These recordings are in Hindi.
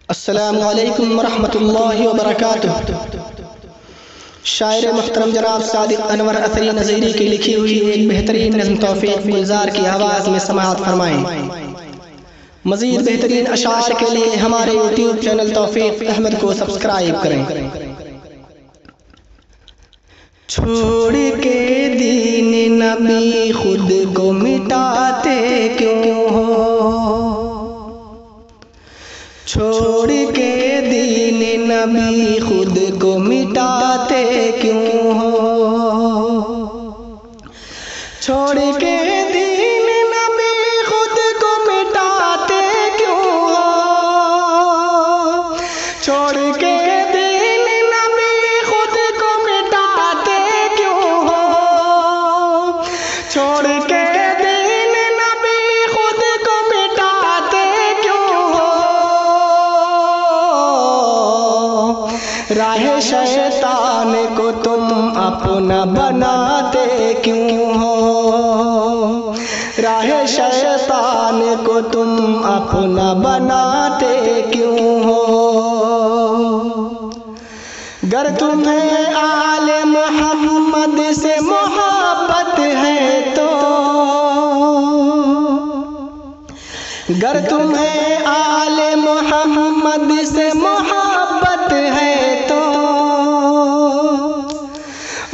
अस्सलामु अलैकुम वरहमतुल्लाहि वबरकातुह। शायर मुहतरम जनाब सादिक अनवर असरी नज़ीरी की लिखी हुई एक बेहतरीन नज़्म तौफीक गुलजार की आवाज़ में समाअत फरमाएं। मज़ीद बेहतरीन अशार के लिए हमारे यूट्यूब चैनल तौफीक अहमद को सब्सक्राइब करें। छोड़ के दीन नबी खुद को मिटाते क्यों हो, छोड़ के दीन नबी खुद को मिटाते क्यों हो, छोड़ के दीन नबी खुद को मिटाते क्यों हो, छोड़ के दीन नबी खुद को मिटाते क्यों हो, छोड़ के दीन नबी खुद को मिटाते क्यों हो, राह शैतान को तुम अपना बनाते क्यों हो, राह शैतान को तुम अपना बनाते क्यों हो। गर तुम्हें आले मोहम्मद से मोहब्बत है तो, गर तुम्हें आले मोहम्मद से मोहब्बत है तो,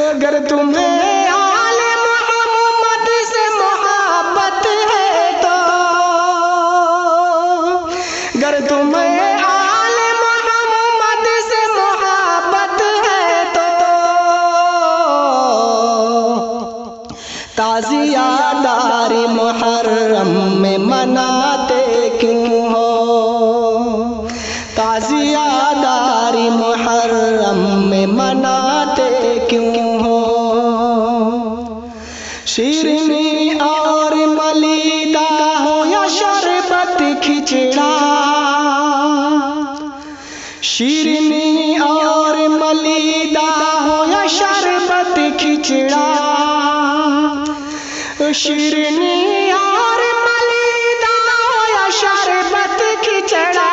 अगर तुम्हें आले मोहम्मद से मोहब्बत है तो, अगर तुम्हें आले मोहम्मद से मोहब्बत है तो, ताज़िया दारी मुहर्रम में मनाते क्यों हो, ताज़िया दारी मुहर्रम में मनाते क्यों हो। शीरनी और मलीदा हो या शरबत खिचड़ा, शीरनी और मलीदा हो या शरबत खिचड़ा, शीरनी और मलीदा हो या शरबत खिचड़ा,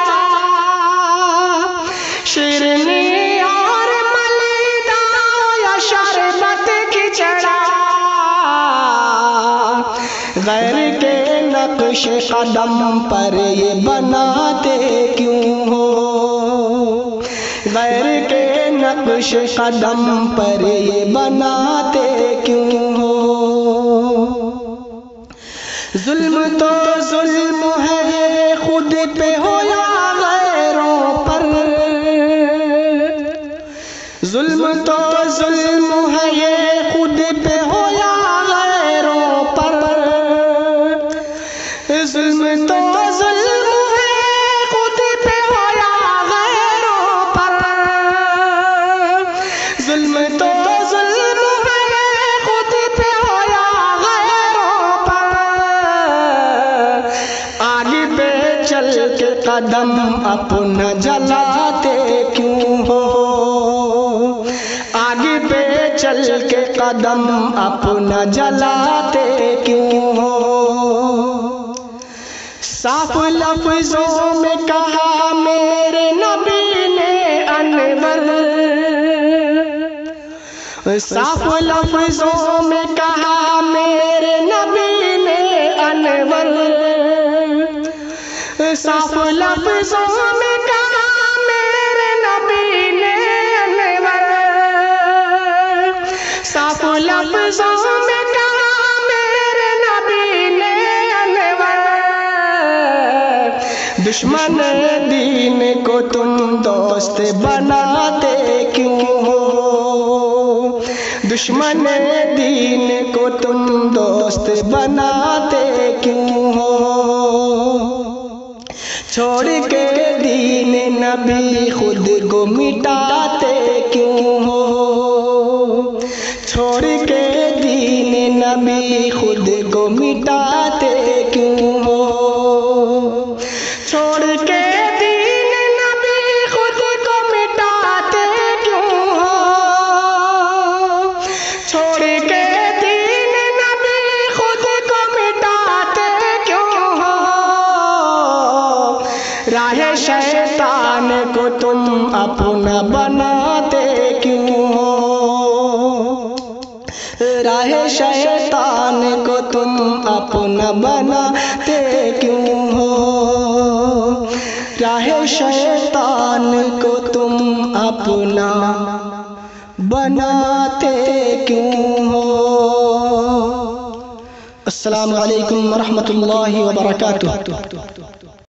शीरनी और मलीदा हो या शरबत खिचड़ा, गैर के नक्श कदम पर ये बनाते क्यों हो, गैर के नक्श कदम पर ये बनाते क्यों हो। जुल्म तो जुल्म है खुद पे हो या गैरों पर, जुल्म तो जुल्म है ये खुद पे हो या गैरों पर, जुल्म तो जुल्म है खुद पे हो या गैरों पर, जुल्म तो जुल्म है खुद पे हो या गैरों पर, आगे पे चल के कदम अपना जलाते क्यों हो, आगे पे चल के कदम अपना जलाते क्यों हो। साफ लफ्जों में कहा मेरे नबी ने अनवर, साफ लफ्जों में कहा मेरे नबी ने अनवर, साफ लफ्जों में कहा मेरे नबी ने अनवर, साफ लफ्जों में कहा मेरे नबी ने अनवर, दुश्मन दीन को तुम दोस्त बनाते क्यों हो, दुश्मन दीन को तुम दोस्त बनाते क्यों हो। छोड़ के दीन नबी खुद को मिटाते क्यों हो, छोड़ के दीन नबी खुद को मिटाते क्यों हो, छोड़ के दीन नबी खुद को मिटाते क्यों हो, छोड़ के दीन नबी खुद को मिटाते क्यों हो। राह राह शैतान को तुम अपना बनाते क्यों हो? राह शैतान को तुम अपना बनाते क्यों हो? राह शैतान को तुम अपना बनाते क्यों हो? अस्सलामु अलैकुम व रहमतुल्लाहि व बरकातुहू।